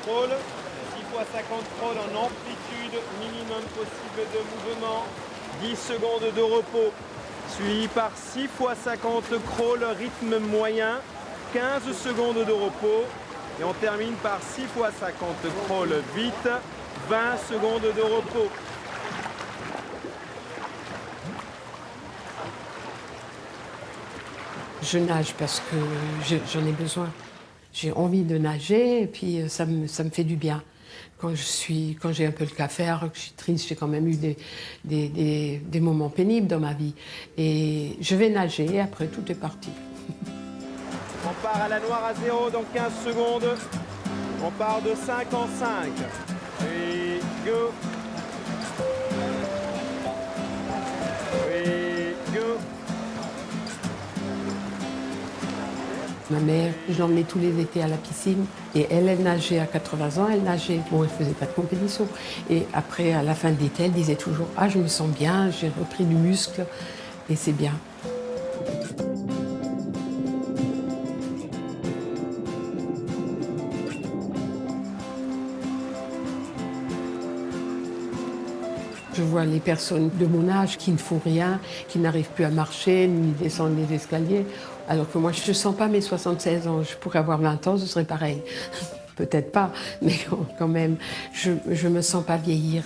crawl. 6 fois 50 crawl en amplitude minimum possible de mouvement. 10 secondes de repos. Suivi par 6 fois 50 crawl rythme moyen. 15 secondes de repos. Et on termine par 6 fois 50 crawl vite. 20 secondes de repos. Je nage parce que j'en ai besoin. J'ai envie de nager et puis ça me fait du bien. Quand j'ai un peu le cas à faire, que je suis triste, j'ai quand même eu des moments pénibles dans ma vie. Et je vais nager et après tout est parti. On part à la noire à 0 dans 15 secondes. On part de 5 en 5. Et go. Et go. Ma mère, je l'emmenais tous les étés à la piscine et elle nageait à 80 ans, elle nageait. Bon, elle ne faisait pas de compétition. Et après, à la fin de l'été, elle disait toujours « Ah, je me sens bien, j'ai repris du muscle et c'est bien ». Je vois les personnes de mon âge qui ne font rien, qui n'arrivent plus à marcher, ni descendre les escaliers. Alors que moi, je ne sens pas mes 76 ans. Je pourrais avoir 20 ans, ce serait pareil. Peut-être pas, mais quand même, je ne me sens pas vieillir.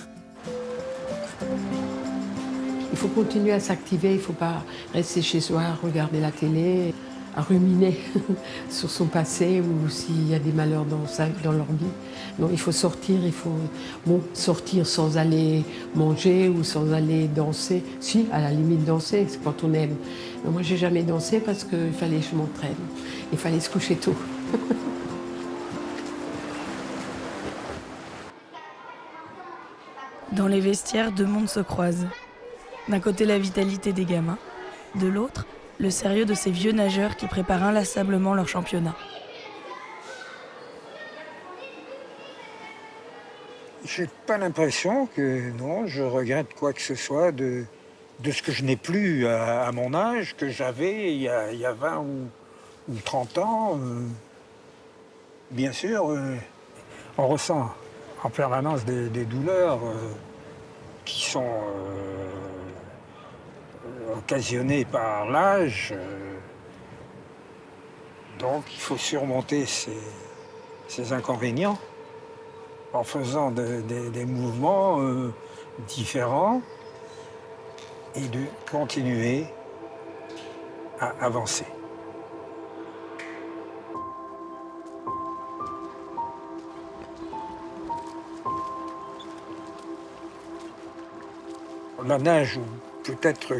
Il faut continuer à s'activer, il ne faut pas rester chez soi à regarder la télé, à ruminer sur son passé ou s'il y a des malheurs dans leur vie. Non, il faut sortir, sortir sans aller manger ou sans aller danser. Si, à la limite danser, c'est quand on aime. Mais moi, j'ai jamais dansé parce qu'il fallait que je m'entraîne. Il fallait se coucher tôt. Dans les vestiaires, deux mondes se croisent. D'un côté, la vitalité des gamins. De l'autre, le sérieux de ces vieux nageurs qui préparent inlassablement leur championnat. J'ai pas l'impression que non, je regrette quoi que ce soit de ce que je n'ai plus à mon âge, que j'avais il y a 20 ou 30 ans. Bien sûr, on ressent en permanence des douleurs qui sont occasionnées par l'âge. Donc il faut surmonter ces inconvénients en faisant des mouvements différents et de continuer à avancer. La nage ou peut-être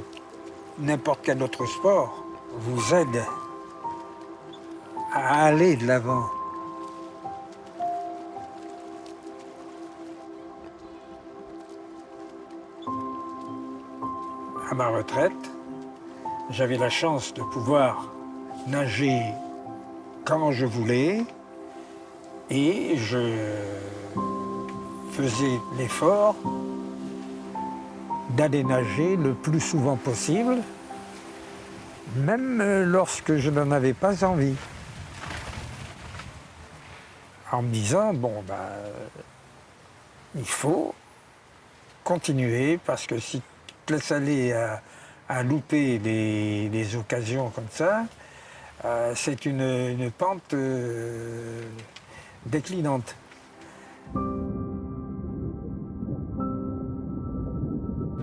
n'importe quel autre sport vous aide à aller de l'avant. À ma retraite, j'avais la chance de pouvoir nager quand je voulais et je faisais l'effort d'aller nager le plus souvent possible, même lorsque je n'en avais pas envie. En me disant, bon, il faut continuer parce que si tu te laisses aller à louper des occasions comme ça, c'est une pente déclinante.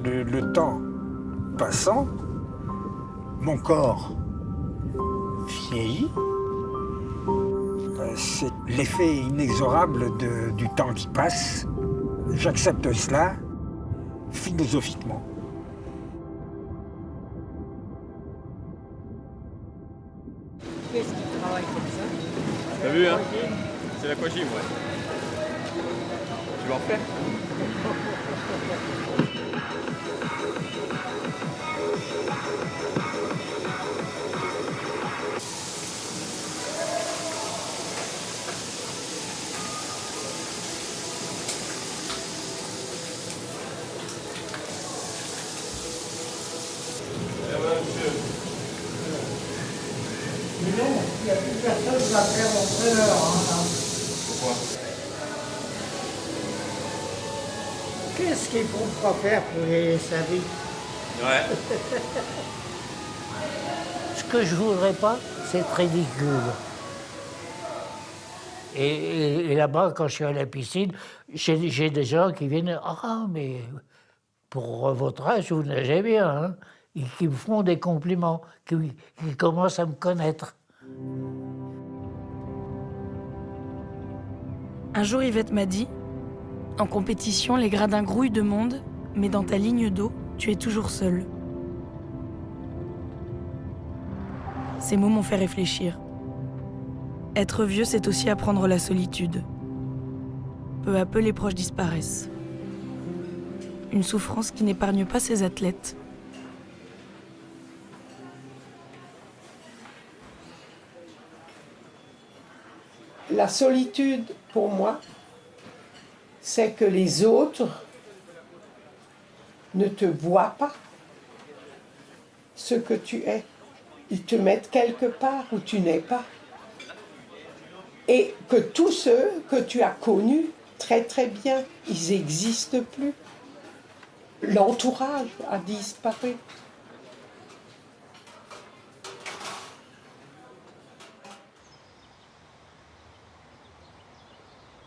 Le temps passant, mon corps vieillit. C'est l'effet inexorable du temps qui passe. J'accepte cela philosophiquement. Qu'est-ce qui travaille comme ça? T'as vu, hein? C'est l'aquagym, ouais. Tu vas en faire? Il n'y a plus personne qui va faire entraîneur. Pourquoi? Qu'est-ce qu'il faut pas faire pour gagner sa vie? Ouais. Ce que je voudrais pas, c'est être ridicule. Et là-bas, quand je suis à la piscine, j'ai des gens qui viennent. Ah, mais pour votre âge, vous nagez bien. Hein? Et qui me font des compliments, qui commencent à me connaître. Un jour, Yvette m'a dit, en compétition, les gradins grouillent de monde, mais dans ta ligne d'eau, tu es toujours seul. Ces mots m'ont fait réfléchir. Être vieux, c'est aussi apprendre la solitude. Peu à peu, les proches disparaissent. Une souffrance qui n'épargne pas ses athlètes. La solitude, pour moi, c'est que les autres ne te voient pas ce que tu es. Ils te mettent quelque part où tu n'es pas. Et que tous ceux que tu as connus très très bien, ils n'existent plus. L'entourage a disparu.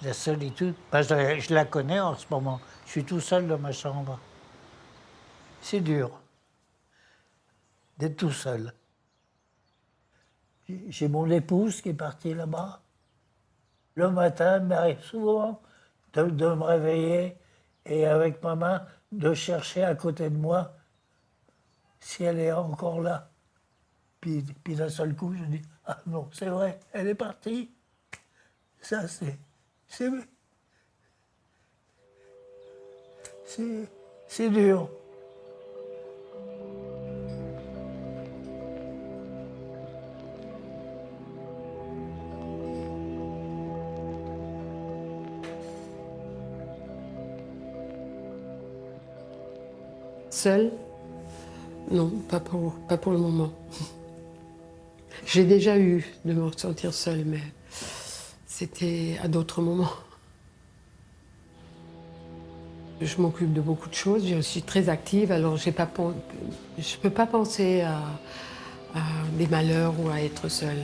La solitude, je la connais en ce moment. Je suis tout seul dans ma chambre. C'est dur d'être tout seul. J'ai mon épouse qui est partie là-bas. Le matin, il m'arrive souvent de me réveiller et avec ma main de chercher à côté de moi si elle est encore là. Puis d'un seul coup, je dis « Ah non, c'est vrai, elle est partie. » Ça, c'est dur. Seule? Non, pas pour le moment. J'ai déjà eu de me ressentir seule, mais c'était à d'autres moments. Je m'occupe de beaucoup de choses, je suis très active, alors je ne peux pas penser à des malheurs ou à être seule.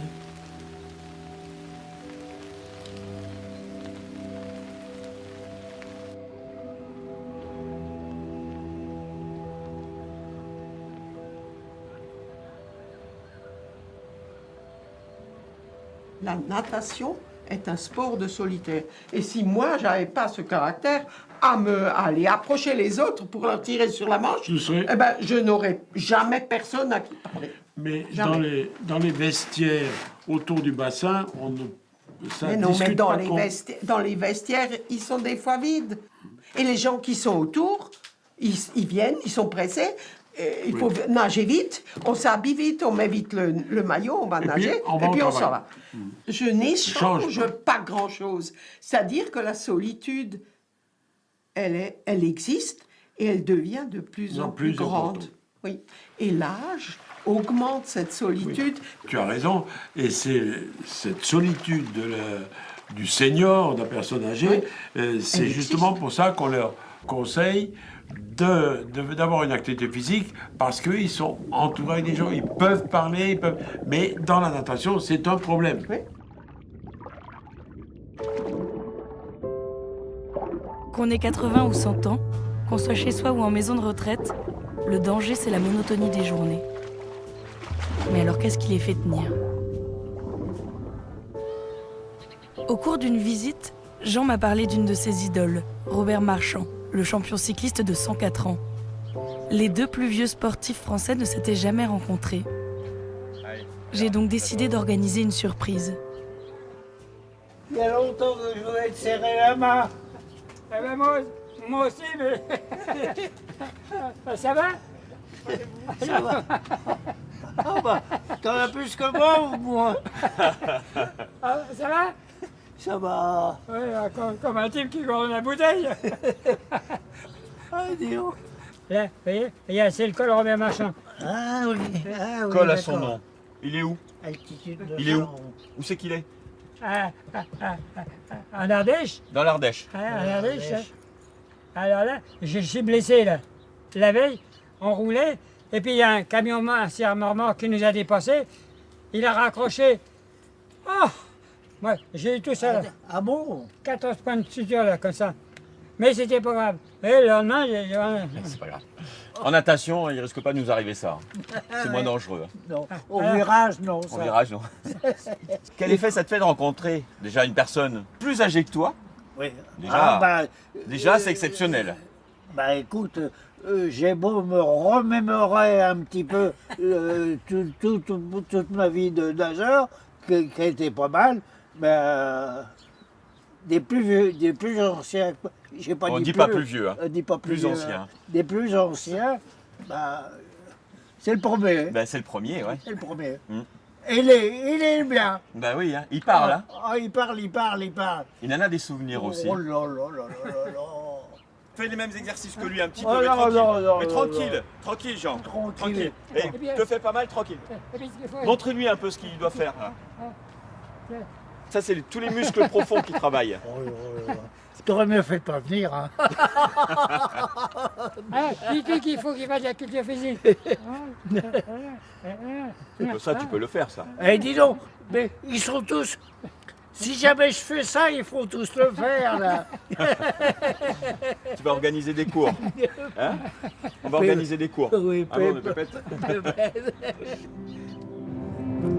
La natation est un sport de solitaire. Et si moi, j'avais pas ce caractère à aller approcher les autres pour leur tirer sur la manche, eh ben, je n'aurais jamais personne à qui parler. Mais Jamais. dans les vestiaires autour du bassin, on ne... Ça Mais non, mais discute dans pas dans les vestiaires, ils sont des fois vides. Et les gens qui sont autour, ils viennent, ils sont pressés. Il faut nager vite, on s'habille vite, on met vite le maillot, on va nager, et puis on s'en va. Je n'échange pas grand-chose. C'est-à-dire que la solitude, elle existe et elle devient de plus en plus grande. Oui. Et l'âge augmente cette solitude. Oui, tu as raison. Et c'est cette solitude du senior, de la personne âgée, c'est justement pour ça qu'on leur conseille d'avoir une activité physique, parce qu'ils sont entourés des gens, ils peuvent parler, mais dans la natation, c'est un problème. Oui. Qu'on ait 80 ou 100 ans, qu'on soit chez soi ou en maison de retraite, le danger, c'est la monotonie des journées. Mais alors, qu'est-ce qui les fait tenir? Au cours d'une visite, Jean m'a parlé d'une de ses idoles, Robert Marchand, le champion cycliste de 104 ans. Les deux plus vieux sportifs français ne s'étaient jamais rencontrés. J'ai donc décidé d'organiser une surprise. Il y a longtemps que je voulais te serrer la main. Eh ben moi aussi, mais... Ça va? Ça va. Ah bah, t'en as plus que moi ou moins? Ah, ça va? Ça va. Oui, comme un type qui gourde la bouteille. Ah, dis donc. Là, vous voyez, c'est le col Robert Marchand. Ah oui, Col à son nom. Il est où? Altitude de Il est où? Charon. Où c'est qu'il est? En Ardèche? Dans l'Ardèche. En Ardèche. Alors là, je suis blessé là. La veille, on roulait, et puis il y a un camion assez remorqueur qui nous a dépassés. Il a raccroché. Oh! Moi, j'ai eu tout ça là. Ah bon? 14 points de suture là, comme ça. Mais c'était pas grave. Et le lendemain, C'est pas grave. En natation, il risque pas de nous arriver ça. C'est moins dangereux. Non. Au virage, non. En Ça. virage, non. Quel effet ça te fait de rencontrer déjà une personne plus âgée que toi? Oui. Déjà, déjà c'est exceptionnel. Bah écoute, j'ai beau me remémorer un petit peu toute ma vie de nageur, qui a été pas mal, mais des plus anciens, j'ai pas On dit dit pas plus vieux, hein. dis pas Plus vieux, anciens. Des plus anciens, bah, c'est le premier. Ben, c'est le premier, ouais. C'est le premier. Mm. Il est bien. Ben oui, hein. Il parle, hein. Ah, il parle. Il en a des souvenirs aussi. Oh là là là là là. Fais les mêmes exercices que lui un petit peu, Oh mais non, tranquille. non, non, Mais non, tranquille, tranquille Jean. Tranquille. Et te fais pas mal, tranquille. Montre-lui un peu ce qu'il doit faire. Hein. Ça, c'est tous les muscles profonds qui travaillent. Oh là là. T'aurais mieux fait de pas venir, hein. Ah, dis-tu qu'il faut qu'il fasse de la culture physique. Ça, tu peux le faire, ça. Eh, dis donc, mais ils sont tous. Si jamais je fais ça, ils faut tous le faire, là. Tu vas organiser des cours. Hein? On va organiser des cours. Oui, Avant de pépette.